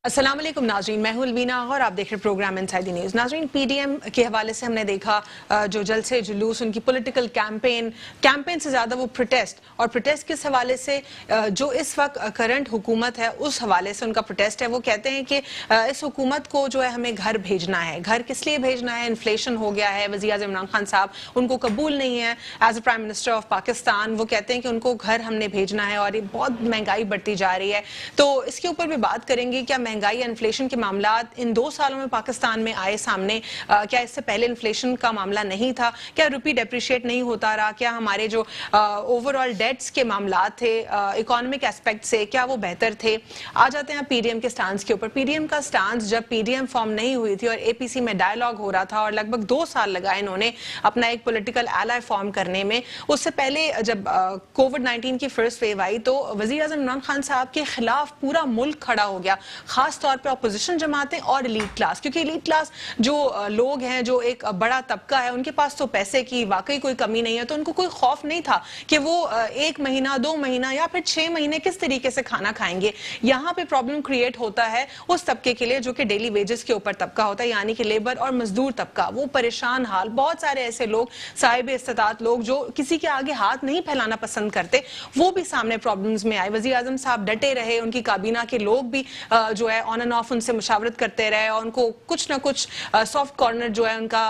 अस्सलाम वालेकुम नाज़रीन, मैं हूं अलवीना और आप देख रहे प्रोग्राम इनसाइड द न्यूज़। नाज़रीन, पीडीएम के हवाले से हमने देखा जो जलसे जुलूस, उनकी पॉलिटिकल कैंपेन से ज़्यादा वो प्रोटेस्ट, और प्रोटेस्ट किस हवाले से, जो इस वक्त करंट हुकूमत है उस हवाले से उनका प्रोटेस्ट है। वो कहते हैं कि इस हुकूमत को जो है हमें घर भेजना है। घर किस लिए भेजना है? इन्फ्लेशन हो गया है, वज़ीर-ए-आज़म इमरान खान साहब उनको कबूल नहीं है as a prime minister of Pakistan. वो कहते हैं कि उनको घर हमने भेजना है और ये बहुत महंगाई बढ़ती जा रही है। तो इसके ऊपर भी बात करेंगे, क्या महंगाई या इन्फ्लेशन के मामलात इन 2 सालों में पाकिस्तान में आए सामने? क्या इससे पहले इन्फ्लेशन का मामला नहीं था? क्या रुपी डेप्रिशिएट नहीं होता रहा? क्या हमारे जो ओवरऑल डेट्स के मामलात थे इकोनॉमिक एस्पेक्ट से, क्या वो बेहतर थे? आ जाते हैं पीडीएम के स्टांस के ऊपर। पीडीएम का स्टांस, जब पीडीएम फॉर्म नहीं हुई थी और एपीसी में डायलॉग हो रहा था और लगभग 2 साल लगाए इन्होंने अपना एक पॉलिटिकल एलाय फॉर्म करने में, उससे पहले जब कोविड-19 की फर्स्ट वेव आई तो वज़ीर-ए-आज़म इमरान खान साहब के खिलाफ पूरा मुल्क खड़ा हो गया, खास तौर पे अपोजिशन जमातें और एलीट क्लास। क्योंकि एलीट क्लास जो लोग हैं, जो एक बड़ा तबका है, उनके पास तो पैसे की वाकई कोई कमी नहीं है, तो उनको कोई खौफ नहीं था कि वो 1 महीना 2 महीना या फिर 6 महीने किस तरीके से खाना खाएंगे। यहाँ पे प्रॉब्लम क्रिएट होता है उस तबके के लिए जो कि डेली वेजेस के ऊपर तबका होता है, यानी कि लेबर और मजदूर तबका। वो परेशान हाल, बहुत सारे ऐसे लोग, साहिब इस्तात लोग जो किसी के आगे हाथ नहीं फैलाना पसंद करते, वो भी सामने प्रॉब्लम्स में आए। वज़ीर आज़म साहब डटे रहे, उनकी काबीना के लोग भी जो है ऑन एंड ऑफ उनसे मुशावरत करते रहे और उनको कुछ ना कुछ सॉफ्ट कॉर्नर जो है उनका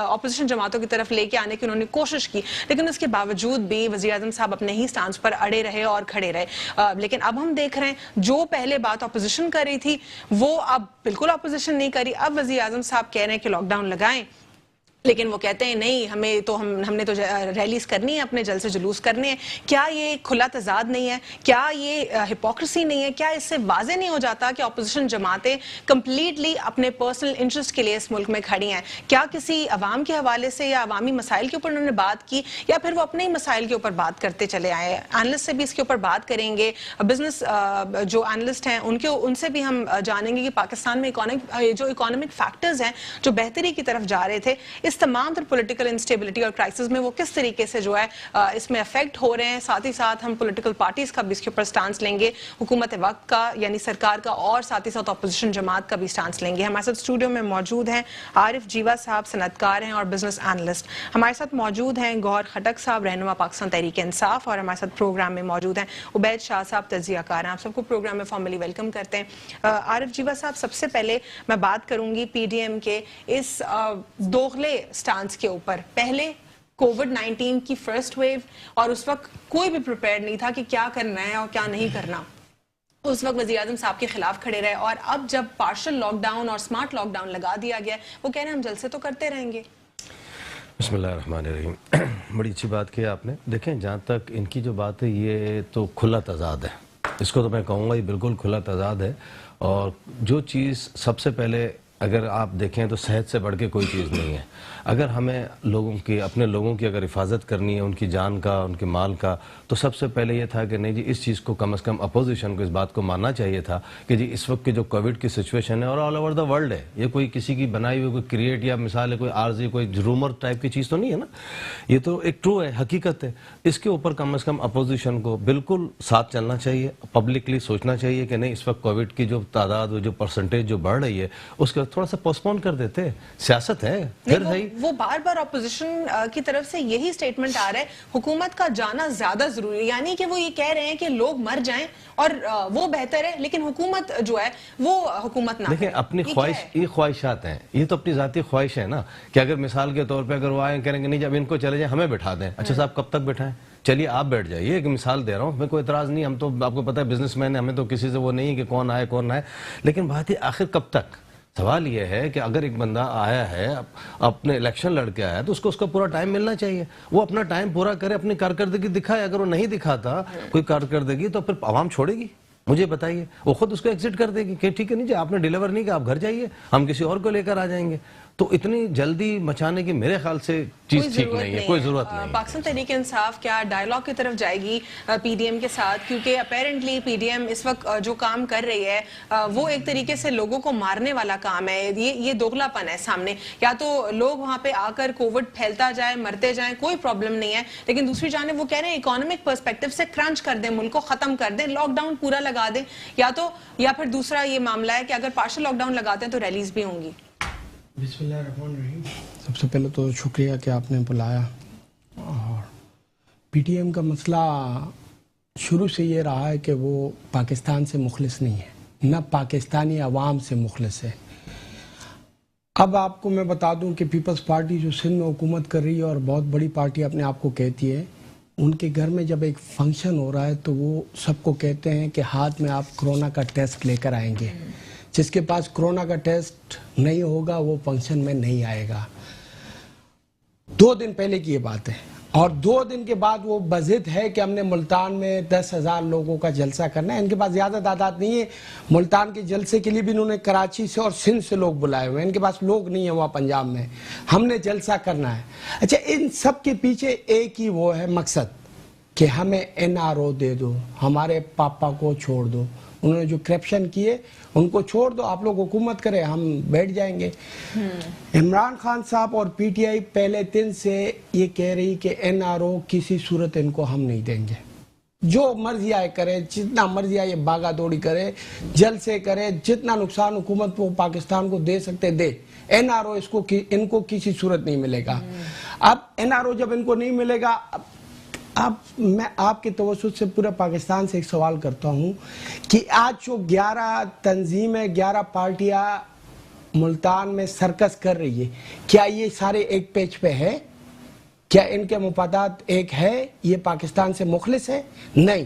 ऑपोजिशन जमातों की तरफ लेके आने की उन्होंने कोशिश की, लेकिन उसके बावजूद भी वज़ीर आज़म साहब अपने ही स्टांस पर अड़े रहे और खड़े रहे। लेकिन अब हम देख रहे हैं, जो पहले बात ऑपोजिशन कर रही थी वो अब बिल्कुल ऑपोजिशन नहीं करी। अब वज़ीर आज़म साहब कह रहे हैं कि लॉकडाउन लगाएं, लेकिन वो कहते हैं नहीं, हमने तो रैलीज करनी है, अपने जलसे जुलूस करने हैं। क्या ये खुला तजाद नहीं है? क्या ये हिपोक्रेसी नहीं है? क्या इससे वाज़े नहीं हो जाता कि अपोजिशन जमातें कंप्लीटली अपने पर्सनल इंटरेस्ट के लिए इस मुल्क में खड़ी हैं? क्या किसी अवाम के हवाले से या अवामी मसाइल के ऊपर उन्होंने बात की, या फिर वो अपने ही मसाइल के ऊपर बात करते चले आए? एनालिस्ट से भी इसके ऊपर बात करेंगे, बिजनेस जो एनालिस्ट हैं उनसे भी हम जानेंगे कि पाकिस्तान में जो इकोनॉमिक फैक्टर्स हैं जो बेहतरी की तरफ जा रहे थे, इस तमाम तर पॉलिटिकल इंस्टेबिलिटी और क्राइसिस में वो किस तरीके से जो है इसमें अफेक्ट हो रहे हैं। साथ ही साथ हम पॉलिटिकल पार्टीज का भी इसके ऊपर स्टांस लेंगे, हुकूमत वक्त का यानी सरकार का, और साथ ही साथ अपोजिशन जमात का भी स्टांस लेंगे। हमारे साथ स्टूडियो में मौजूद हैं आरिफ जीवा साहब, सनतकार हैं और बिजनेस एनालिस्ट। हमारे साथ मौजूद हैं गौहर खटक साहब, रहनुमा पाकिस्तान तहरीक इंसाफ, और हमारे साथ प्रोग्राम में मौजूद हैं उबैद शाह साहब, तजियाकार हैं। आप सबको प्रोग्राम में फॉर्मली वेलकम करते हैं। आरिफ जीवा साहब, सबसे पहले मैं बात करूंगी पीडीएम के इस दोगले स्टांस के ऊपर। पहले कोविड-19 की फर्स्ट वेव और उस वक्त कोई भी प्रिपेयर नहीं था कि क्या करना है और क्या नहीं करना। उस वक्त वज़ीर आज़म साहब के खिलाफ खड़े रहे, और अब जब पार्शियल लॉकडाउन और स्मार्ट लॉकडाउन लगा दिया गया, वो कह रहे हैं हम जलसे तो करते रहेंगे। बिस्मिल्लाहिर्रहमानिर्रहीम। बड़ी अच्छी बात की आपने। देखें, जहाँ तक इनकी जो बात है, ये तो खुला तजाद है। इसको तो मैं कहूँगा ये बिल्कुल खुला तजाद है। और जो चीज़ सबसे पहले अगर आप देखें तो सेहत से बढ़ के कोई चीज़ नहीं है। अगर हमें अपने लोगों की अगर हिफाजत करनी है, उनकी जान का, उनके माल का, तो सबसे पहले ये था कि नहीं जी, इस चीज़ को कम से कम अपोजिशन को इस बात को मानना चाहिए था कि जी इस वक्त की जो कोविड की सिचुएशन है और ऑल ओवर द वर्ल्ड है, ये कोई किसी की बनाई हुई कोई क्रिएट या मिसाल है, कोई आर्जी, कोई रूमर टाइप की चीज़ तो नहीं है ना। ये तो एक ट्रू है, हकीकत है। इसके ऊपर कम से कम अपोजिशन को बिल्कुल साथ चलना चाहिए, पब्लिकली सोचना चाहिए कि नहीं, इस वक्त कोविड की जो तादाद, जो परसेंटेज जो बढ़ रही है, उसके थोड़ा सा पोस्टपोन कर देते। सियासत है, फिर है वो बार बार अपोजिशन की तरफ से यही स्टेटमेंट आ रहा है, हुकूमत का जाना ज्यादा जरूरी है। यानी कि वो ये कह रहे हैं कि लोग मर जाएं और वो बेहतर है, लेकिन हुकूमत जो है वो हुकूमत ना। देखिए, अपनी ख्वाहिश, ये ख्वाहिशात हैं, ये तो अपनी जाती ख्वाहिश है ना। कि अगर मिसाल के तौर पे अगर वो आए करेंगे नहीं, जब इनको चले जाए हमें बैठा दें। अच्छा साहब, कब तक बैठाएं? चलिए आप बैठ जाइए, एक मिसाल दे रहा हूँ, हमें कोई एतराज़ नहीं। हम तो आपको पता है बिजनेसमैन है, हमें तो किसी से वो नहीं है कि कौन आए कौन ना आए। लेकिन बात है आखिर कब तक? सवाल यह है कि अगर एक बंदा आया है, अपने इलेक्शन लड़के आया है, तो उसको उसका पूरा टाइम मिलना चाहिए। वो अपना टाइम पूरा करे, अपनी कारकर्दगी दिखाए। अगर वो नहीं दिखाता कोई कारकर्दगी, तो फिर आवाम छोड़ेगी? मुझे बताइए, वो खुद उसको एग्जिट कर देगी कि ठीक है नहीं जी, आपने डिलीवर नहीं किया, आप घर जाइए, हम किसी और को लेकर आ जाएंगे। تو اتنی جلدی مچانے کی میرے خیال سے چیز ٹھیک نہیں ہے, کوئی ضرورت نہیں ہے. پاکستان تحریک انصاف کیا ڈائیلاگ کی طرف جائے گی پی ڈی ایم کے ساتھ؟ کیونکہ اپیرنٹلی پی ڈی ایم اس وقت جو کام کر رہی ہے وہ ایک طریقے سے لوگوں کو مارنے والا کام ہے, یہ دوگلا پن ہے سامنے. یا تو لوگ وہاں پہ آ کر کووڈ پھیلتا جائے, مرتے جائیں, کوئی پرابلم نہیں ہے, لیکن دوسری جانب وہ کہہ رہے ہیں اکانومک پرسپیکٹو سے کرنچ کر دیں, ملک کو ختم کر دیں, لاک ڈاؤن پورا لگا دیں. یا پھر دوسرا یہ معاملہ ہے کہ اگر پارشل لاک ڈاؤن لگاتے ہیں تو ریلیز بھی ہوں گی. بسم اللہ الرحمن الرحیم. سب سے پہلے تو شکریہ کہ آپ نے بلایا. اور پی ٹی ایم کا مسئلہ شروع سے یہ رہا ہے کہ وہ پاکستان سے مخلص نہیں ہے, نہ پاکستانی عوام سے مخلص ہے. اب آپ کو میں بتا دوں کہ پیپلز پارٹی جو سندھ میں حکومت کر رہی ہے اور بہت بڑی پارٹی اپنے آپ کو کہتی ہے, ان کے گھر میں جب ایک فنکشن ہو رہا ہے تو وہ سب کو کہتے ہیں کہ ہاتھ میں آپ کرونا کا ٹیسٹ لے کر آئیں گے. جس کے پاس کرونا کا ٹیسٹ نہیں ہوگا وہ فنکشن میں نہیں آئے گا. 2 دن پہلے کی یہ بات ہے. اور 2 دن کے بعد وہ بضد ہے کہ ہم نے ملتان میں 10,000 لوگوں کا جلسہ کرنا ہے. ان کے پاس زیادہ تعداد نہیں ہے. ملتان کے جلسے کے لیے بھی انہوں نے کراچی سے اور سندھ سے لوگ بلائے ہوئے ہیں. ان کے پاس لوگ نہیں ہیں وہاں پنجاب میں. ہم نے جلسہ کرنا ہے. اچھا, ان سب کے پیچھے ایک ہی وہ ہے مقصد کہ ہمیں NRO دے دو, ہمارے پاپا کو چھوڑ دو, انہوں نے جو کرپشن کیے ان کو چھوڑ دو, آپ لوگ حکومت کریں, ہم بیٹھ جائیں گے. عمران خان صاحب اور پی ٹی آئی پہلے دن سے یہ کہہ رہی کہ NRO کسی صورت ان کو ہم نہیں دیں گے. جو مرضی آئے کرے, جتنا مرضی آئے باغا دوڑی کرے, جلسے کرے, جتنا نقصان حکومت کو پاکستان کو دے سکتے دے. NRO ان کو کسی صورت نہیں ملے گا. اب NRO جب ان کو نہیں ملے گا, اب میں آپ کے توسط سے پورا پاکستان سے ایک سوال کرتا ہوں کہ آج جو 11 تنظیمیں 11 پارٹیاں ملتان میں سرکس کر رہی ہے, کیا یہ سارے ایک پیج پہ ہے؟ کیا ان کے مفادات ایک ہے؟ یہ پاکستان سے مخلص ہے؟ نہیں,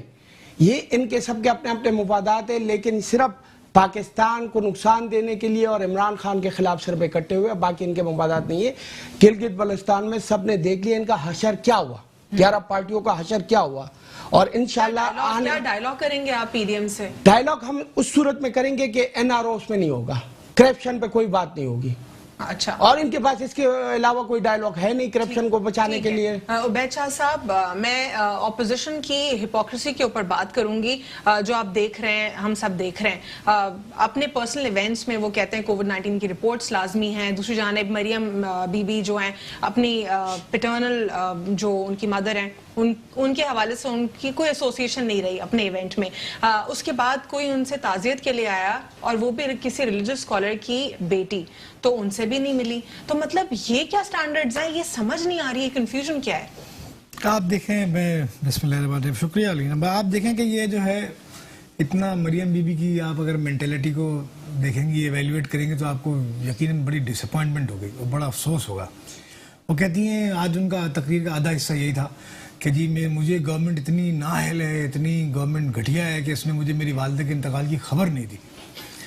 یہ ان کے سب کے اپنے اپنے مفادات ہیں, لیکن صرف پاکستان کو نقصان دینے کے لیے اور عمران خان کے خلاف صرف اکٹھے ہوئے, باقی ان کے مفادات نہیں ہے. گلگت بلتستان میں سب نے دیکھ لیا ان کا حشر کیا ہوا, 11 پارٹیوں کا حشر کیا ہوا. اور انشاءاللہ کیا ڈائیلاگ کریں گے آپ پی ڈی ایم سے؟ ڈائیلاگ ہم اس صورت میں کریں گے کہ NRO اس میں نہیں ہوگا, کرپشن پہ کوئی بات نہیں ہوگی. اچھا, اور ان کے پاس اس کے علاوہ کوئی ڈائیلاگ ہے نہیں کرپشن کو بچانے کے لیے. عبید شاہ صاحب, میں اپوزیشن کی ہپوکریسی کے اوپر بات کروں گی. جو آپ دیکھ رہے ہیں, ہم سب دیکھ رہے ہیں, اپنے پرسنل ایونٹس میں وہ کہتے ہیں کووڈ-19 کی رپورٹس لازمی ہیں. دوسری جانب مریم بی بی جو ہیں, اپنی پیٹرنل جو ان کی مدر ہیں, ان کے حوالے سے ان کی کوئی ایسوسیشن نہیں رہی اپنے ایونٹ میں. اس کے بعد کوئی ان سے تعزیت کے لیے آیا, اور وہ بھی کسی ریلیجس اسکالر کی بیٹی, تو ان سے بھی نہیں ملی. تو مطلب یہ کیا سٹینڈرڈز ہیں, یہ سمجھ نہیں آ رہی ہے, کنفیوژن کیا ہے؟ آپ دیکھیں, میں بسم اللہ الرحمن الرحیم, شکریہ علینا. آپ دیکھیں کہ یہ جو ہے اتنا مریم بی بی کی آپ اگر مینٹیلٹی کو دیکھیں گے, ایویلیویٹ کریں گے, تو آپ کو یقیناً بڑی ڈس اپوائنٹمنٹ ہوگی اور بڑا افسوس ہوگا. وہ کہتی ہیں, آج ان کا تقریر کا آدھا حصہ یہی تھا کہ جی مجھے گورنمنٹ اتنی نااہل ہے, اتنی گورنمنٹ گھٹیا ہے کہ اس نے مجھے میری والدہ کے انتقال کی خبر نہیں دی.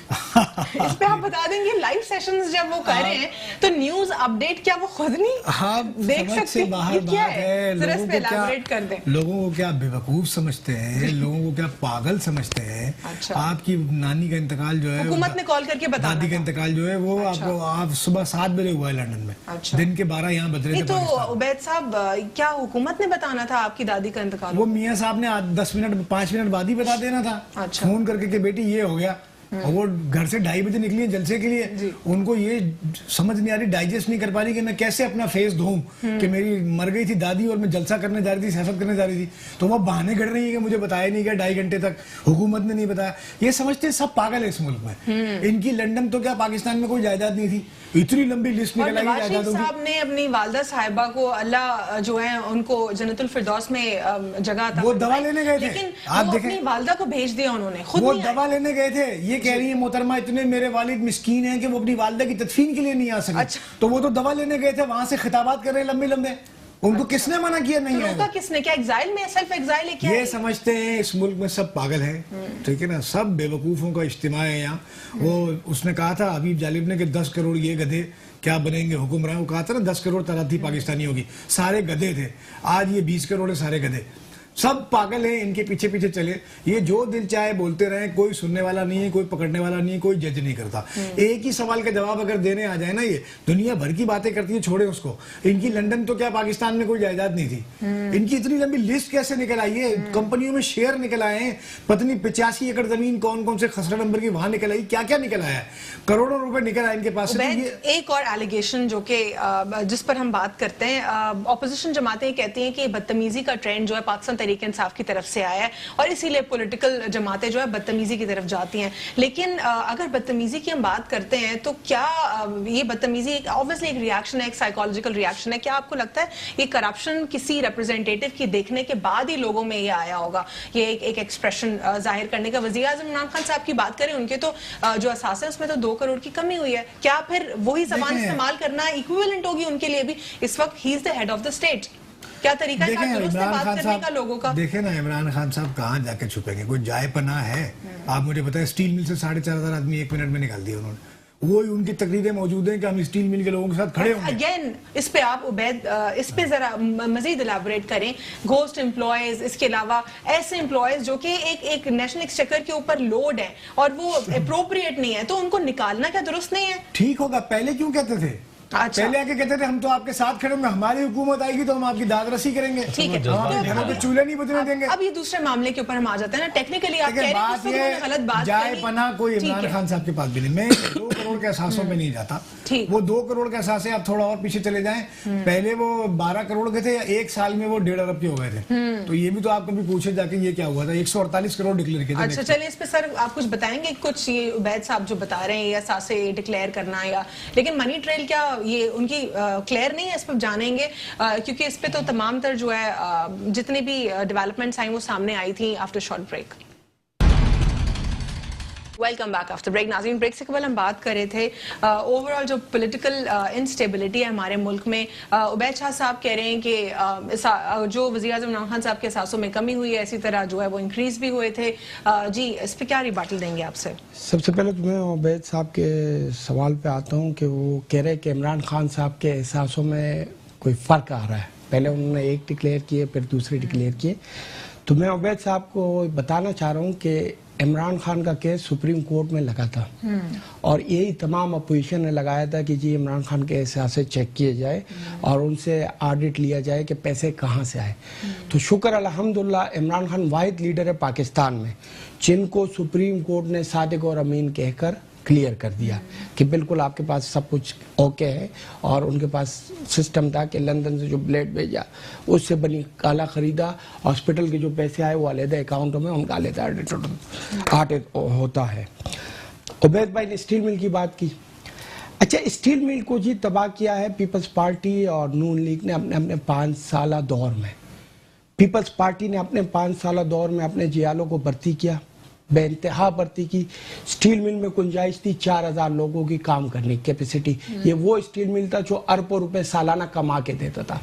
اس پہ آپ بتا دیں گے لائیو سیشنز جب وہ کر رہے ہیں تو نیوز اپڈیٹ کیا وہ خود نہیں دیکھ سکتے؟ کیا ہے, ذرا اس پہ ایلیبریٹ کر دیں. لوگوں کو کیا بے وقوف سمجھتے ہیں, لوگوں کو کیا پاگل سمجھتے ہیں. آپ کی نانی کا انتقال جو ہے, حکومت نے کال کر کے بتایا, دادی کا انتقال جو ہے وہ آپ صبح 7 بجے ہوا ہے لندن میں, دن کے 12 یہاں بدلے تھے. تو عبید صاحب, کیا حکومت نے بتانا تھا آپ کی دادی کا انتقال؟ وہ میاں صاحب نے 10 منٹ 5 منٹ بعد ہی بتا دینا تھا, فون کر کے کہ بیٹی یہ ہو گیا. اور وہ گھر سے 2:30 بجے نکلی ہیں جلسے کے لیے. ان کو یہ سمجھ نہیں آ رہی, ڈائجسٹ نہیں کر پا رہی کہ میں کیسے اپنا فیس دھوں کہ میری مر گئی تھی دادی اور میں جلسہ کرنے جا رہی تھی, سیاست کرنے جا رہی تھی. تو وہ بہانے گھڑ رہی ہے کہ مجھے بتایا نہیں گیا 2.5 گھنٹے تک, حکومت نے نہیں بتایا. یہ سمجھتے سب پاگل ہے اس ملک میں. ان کی لنڈن تو کیا پاکستان میں کوئی جائیداد نہیں تھی, اتنی لمبی لسٹ نکل آئی جائیدادوں کی. صاحب نے اپنی والدہ صاحبہ کو اللہ جو ہے ان کو جنت الفردوس میں جگہ عطا, وہ دوا لینے گئے تھے, لیکن وہ اپنی والدہ کو بھیج دیا انہوں نے, خود وہ دوا لینے گئے تھے. یہ کہہ رہی ہے محترمہ اتنے میرے والد مسکین ہیں کہ وہ اپنی والدہ کی تدفین کے لیے نہیں آ سکے. تو وہ تو دوا لینے گئے تھے, وہاں سے خطابات کر رہے ہیں لمبے لمبے. ان کو کس نے منع کیا نہیں ہے؟ کس نے, کیا ایگزائل میں, سیلف ایگزائل ہے کیا؟ یہ سمجھتے ہیں اس ملک میں سب پاگل ہیں, ٹھیک ہے نا, سب بے وقوفوں کا اجتماع ہے یہاں. وہ اس نے کہا تھا حبیب جالب نے کہ 10 کروڑ یہ گدھے کیا بنیں گے حکمران. وہ کہا تھا نا 10 کروڑ تراتی پاکستانی ہوگی, سارے گدھے تھے. آج یہ 20 کروڑ سارے گدھے. सब पागल हैं, इनके पीछे पीछे चले, ये जो दिल चाहे बोलते रहे, कोई सुनने वाला नहीं है, कोई पकड़ने वाला नहीं है, कोई जज नहीं करता। एक ही सवाल का जवाब अगर देने आ जाए ना, ये दुनिया भर की बातें करती है, छोड़े उसको। इनकी लंदन तो क्या पाकिस्तान में कोई जायदाद नहीं थी, इनकी इतनी लंबी लिस्ट कैसे निकल आई है, कंपनियों में शेयर निकल आए हैं, पत्नी 85 एकड़ जमीन कौन कौन से खसरा नंबर की वहां निकल आई, क्या क्या निकल आया है, करोड़ों रुपए निकल आए इनके पास। एक और एलिगेशन जो कि जिस पर हम बात करते हैं, ऑपोजिशन जमातें कहती हैं कि बदतमीजी का ट्रेंड जो है पाकिस्तान तहरीक इंसाफ की तरफ से आया है और इसीलिए पॉलिटिकल जमातें जो है बदतमीजी की तरफ जाती हैं। लेकिन अगर बदतमीजी की हम बात करते हैं तो क्या ये बदतमीजी ऑब्वियसली एक रिएक्शन है, एक साइकोलॉजिकल रिएक्शन है, क्या आपको लगता है ये करप्शन किसी रिप्रेजेंटेटिव की देखने के बाद ही लोगों में ये आया होगा, ये एक एक्सप्रेशन जाहिर करने का? वज़ीर आज़म इमरान खान साहब की बात करें, उनके तो जो असास है उसमें तो 2 करोड़ की कमी हुई है, क्या फिर वही ज़बान इस्तेमाल करना इक्विवेलेंट होगी उनके लिए भी? इस वक्त he is the head of the state, क्या तरीका है बात करने का लोगों का? देखे ना इमरान खान साहब कहाँ जाके छुपेंगे, कोई जाए पनाह है? आप मुझे बताएं, स्टील मिल से 4,500 आदमी 1 मिनट में निकाल दिए उन्होंने, वो उनकी तकरीरें मौजूद हैं कि हम स्टील मिल के लोगों के साथ खड़े होंगे। अगेन इस पे आप उबैद इस पे जरा मजीद इलाबोरेट करें, घोस्ट एम्प्लॉयज, इसके अलावा ऐसे एम्प्लॉयज जो कि एक नेशनल एक्सचेकर के ऊपर लोड है और वो अप्रोप्रिएट नहीं है, तो उनको निकालना क्या दुरुस्त नहीं है? ठीक होगा, पहले क्यों कहते थे? अच्छा। पहले आके कहते थे हम तो आपके साथ खड़े होंगे, हमारी हुकूमत आएगी तो हम आपकी दादरसी करेंगे, ठीक है, घरों पे चूल्हे नहीं बुझने देंगे। अब ये दूसरे मामले के ऊपर हम आ जाते हैं ना, टेक्निकली आप कह रहे हैं कि उन्होंने गलत बात जाए पना कोई इमरान खान साहब के पास भी नहीं, मैं 2 करोड़ के असासों में नहीं जाता, वो 2 करोड़ के असासे आप थोड़ा और पीछे चले जाएं, पहले वो 12 करोड़ के थे, 1 साल में वो 1.5 अरब के हो गए थे, तो ये भी तो आप कभी पूछे जाके ये क्या हुआ था, 148 करोड़ डिक्लेयर किए थे। अच्छा चलिए, इस पे सर आप कुछ बताएंगे, कुछ ये उबैद साहब जो बता रहे हैं या असासे डिक्लेयर करना, या लेकिन मनी ट्रेल क्या ये उनकी क्लियर नहीं है? इस पर जानेंगे क्योंकि इस पे तो तमाम तर जो है जितनी भी डेवलपमेंट्स आई वो सामने आई थी after short break. Welcome back after break. नाज़रीन, ब्रेक से कबल हम बात कर रहे थे ओवरऑल जो पॉलिटिकल इंस्टेबिलिटी है हमारे मुल्क में। उबैद शाह साहब कह रहे हैं कि जो वज़ीर आज़म इमरान खान साहब के असासों में कमी हुई है, इसी तरह जो है वो इंक्रीज भी हुए थे। जी, इस पर क्या रिबाटल देंगे आपसे? सबसे पहले तो मैं उबैद साहब के सवाल पे आता हूँ कि वो कह रहे हैं कि इमरान खान साहब के एहसासों में कोई फ़र्क आ रहा है, पहले उन्होंने एक डिक्लेयर किए फिर दूसरे डिक्लेयर किए। तो मैं उबैद साहब को बताना चाह रहा हूँ कि इमरान खान का केस सुप्रीम कोर्ट में लगा था और यही तमाम अपोजिशन ने लगाया था कि जी इमरान खान के एहसास चेक किए जाए और उनसे ऑडिट लिया जाए कि पैसे कहाँ से आए। तो शुक्र अल्हम्दुलिल्लाह इमरान खान वाहिद लीडर है पाकिस्तान में जिनको सुप्रीम कोर्ट ने सादिक और अमीन कहकर क्लियर कर दिया कि बिल्कुल आपके पास सब कुछ ओके है। और उनके पास सिस्टम था कि लंदन से जो ब्लेड भेजा उससे बनी काला खरीदा, हॉस्पिटल के जो पैसे आए वो अलग अकाउंटों में उनका अलग ऑडिट होता है। उबैद भाई ने स्टील मिल की बात की। अच्छा, स्टील मिल को जी तबाह किया है पीपल्स पार्टी और नून लीग ने अपने अपने 5 साला दौर में। पीपल्स पार्टी ने अपने 5 साला दौर में अपने जियालों को भर्ती किया, बेइंतहा भर्ती की। स्टील मिल में गुंजाइश थी 4000 लोगों की काम करने की कैपेसिटी। ये वो स्टील मिल था जो अरबों रुपए सालाना कमा के देता था,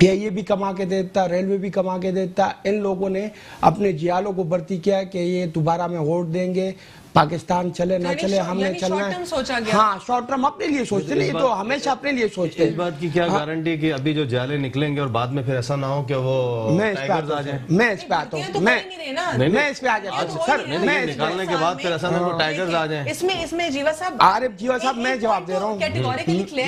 PIA भी कमा के देता, रेलवे भी कमा के देता। इन लोगों ने अपने जियालों को भर्ती किया कि ये दोबारा में वोट देंगे, पाकिस्तान चले ना चले हमने चलना है। हाँ, शॉर्ट टर्म अपने लिए सोचते नहीं, तो हमेशा अपने लिए सोचते हैं। इस बात की क्या गारंटी कि अभी जो जाले निकलेंगे और बाद में फिर ऐसा ना हो कि वो टाइगर्स आ जाए? मैं इस पे आता हूँ, मैं इस पे आ जाता हूँ सर। मैं निकालने के बाद फिर ऐसा ना हो टाइगर्स आ जाए। इसमें जीवा साहब, आरिफ जीवा साहब, मैं जवाब दे रहा हूँ,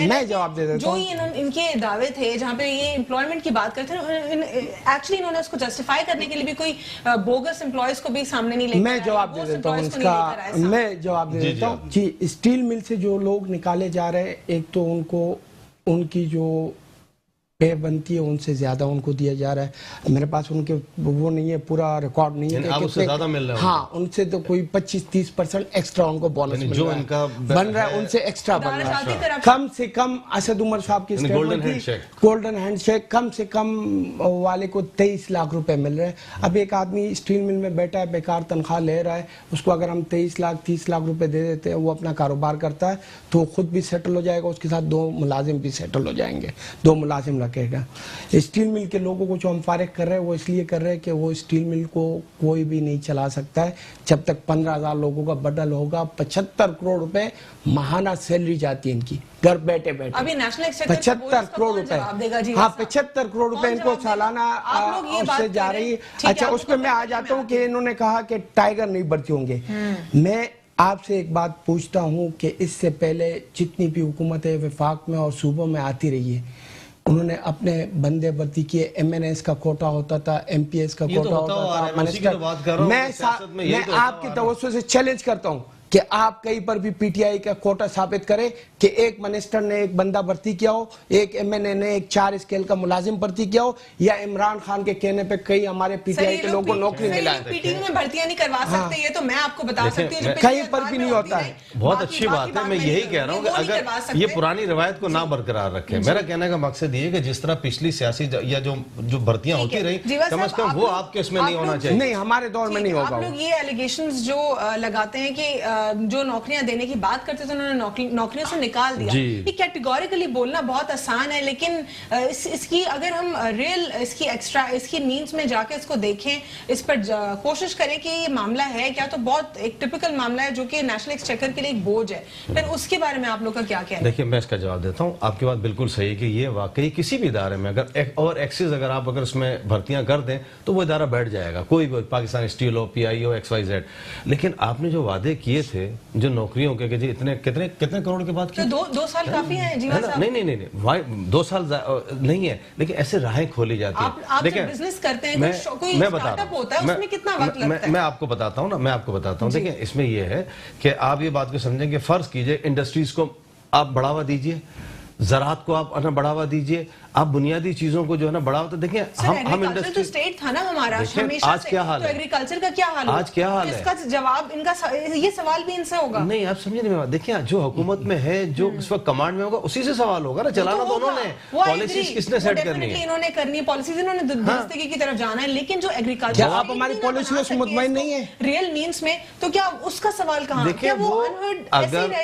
मैं जवाब दे देता हूँ। जो इनके दावे थे जहाँ पे ये एम्प्लॉयमेंट की बात करते थे, एक्चुअली इन्होंने उसको जस्टिफाई करने के लिए भी कोई बोगस एम्प्लॉयज को भी सामने नहीं लेकर। मैं जवाब दे देता हूँ इसका, मैं जवाब दे देता हूँ जी। स्टील मिल से जो लोग निकाले जा रहे हैं, एक तो उनको उनकी जो पे बनती है उनसे ज्यादा उनको दिया जा रहा है। मेरे पास उनके वो नहीं है, पूरा रिकॉर्ड नहीं है कि उससे ज्यादा मिल रहा है। हाँ, उनसे तो कोई 25-30% एक्स्ट्रा उनको बोनस मिल रहा है, बन रहा है उनसे एक्स्ट्रा बन रहा है। कम से कम असद उमर साहब की गोल्डन हैंडशेक, कम से कम वाले को 23 लाख रुपए मिल रहे हैं। अब एक आदमी स्टील मिल में बैठा है, बेकार तनख्वाह ले रहा है, उसको अगर हम 23 लाख 30 लाख रुपए दे देते हैं, वो अपना कारोबार करता है तो खुद भी सेटल हो जाएगा, उसके साथ 2 मुलाजिम भी सेटल हो जाएंगे, 2 मुलाजिम लगा के स्टील मिल के लोगों को जो हम फारिग कर रहे हैं वो इसलिए कर रहे हैं कि वो स्टील मिल को कोई भी नहीं चला सकता है जब तक 15,000 लोगों का बदल होगा। 75 करोड़ रुपए माहाना सैलरी जाती है इनकी, घर बैठे बैठे। अभी नेशनल एक्सचेकर 75 करोड़ रुपए, हाँ 75 करोड़ रुपए इनको सालाना उससे जा रही है। अच्छा, उसमें मैं आ जाता हूँ कि इन्होंने कहा कि टाइगर नहीं भर्ती होंगे। मैं आपसे एक बात पूछता हूँ कि इससे पहले जितनी भी हुकूमतें वफाक में और सूबों में आती रही है, उन्होंने अपने बंदे भर्ती किए। MNS का कोटा होता था, MPS का कोटा होता था, मिनिस्टर। मैं आपकी तवज्जो से चैलेंज करता हूँ कि आप कहीं पर भी PTI का कोटा साबित करें कि एक मिनिस्टर ने एक बंदा भर्ती किया हो, एक MNA ने एक 4 स्केल का मुलाजिम भर्ती किया हो, या इमरान खान के कहने पे कई हमारे PTI के लोगों को नौकरी मिला है। PTI में भर्तियां नहीं करवा सकते, ये तो मैं आपको बता सकती हूँ, कहीं पर भी नहीं होता है। बहुत अच्छी बात है, मैं यही कह रहा हूँ कि अगर ये पुरानी रवायत को ना बरकरार रखें। मेरा कहने का मकसद ये है कि जिस तरह पिछली सियासी या जो भर्तियां होती रही, कम से कम वो आपके इसमें नहीं होना चाहिए। नहीं, हमारे दौर में नहीं होगा। आप लोग ये एलिगेशंस जो लगाते हैं कि जो नौकरियां देने की बात करते थे उन्होंने नौकरियों से निकाल दिया, ये कैटेगोरिकली बोलना बहुत आसान है, लेकिन इसकी अगर हम रियल इसकी मीन्स में जाके इसको देखें, इस पर कोशिश करें कि ये मामला है क्या, तो बहुत एक टिपिकल मामला है जो कि नेशनल एक्सचेकर के लिए एक बोझ है। फिर उसके बारे में आप लोग का क्या कहना है? देखिए, मैं इसका जवाब देता हूँ। आपकी बात बिल्कुल सही है कि ये वाकई किसी भी इदारे में अगर और एक्सिस अगर आप अगर उसमें भर्तियां कर दें तो वो इदारा बैठ जाएगा, कोई भी, पाकिस्तान स्टील हो, PI हो, XYZ। लेकिन आपने जो वादे किए थे जो नौकरियों के, जी इतने कितने करोड़ के बाद किए? तो 2 साल काफी है जीवा साहब। नहीं, 2 साल नहीं है, लेकिन ऐसे राहें खोली जाती हैं। आप जब बिजनेस करते हैं, कोई स्टार्टअप होता है, उसमें कितना वक्त लगता है? मैं आपको बताता हूँ। देखिए, इसमें ये है कि आप ये बात को समझेंगे, फर्ज कीजिए इंडस्ट्रीज को आप बढ़ावा दीजिए, ज़राअत को आप बढ़ावा दीजिए, आप बुनियादी चीजों को जो है ना बढ़ावा। तो देखिए, हम इंडस्ट्री तो स्टेट था ना हमारा हमेशा आज क्या हाल है, तो एग्रीकल्चर का क्या हाल है आज क्या हाल है, इसका जवाब इनका ये सवाल भी इनसे होगा। नहीं, आप समझे नहीं। देखिए, जो हुकूमत में है, जो इस वक्त कमांड में होगा, उसी से सवाल होगा ना। चलाना तो उन्होंने, पॉलिसीज किसने सेट करनी है? इन्होंने करनी है पॉलिसीज, इन्होंने दुरुस्ती की तरफ जाना है। लेकिन जो एग्रीकल्चर, आप हमारी पॉलिसी से मुतमईन नहीं है रियल मीन्स में, तो क्या उसका सवाल कहाँ? देखिए, वो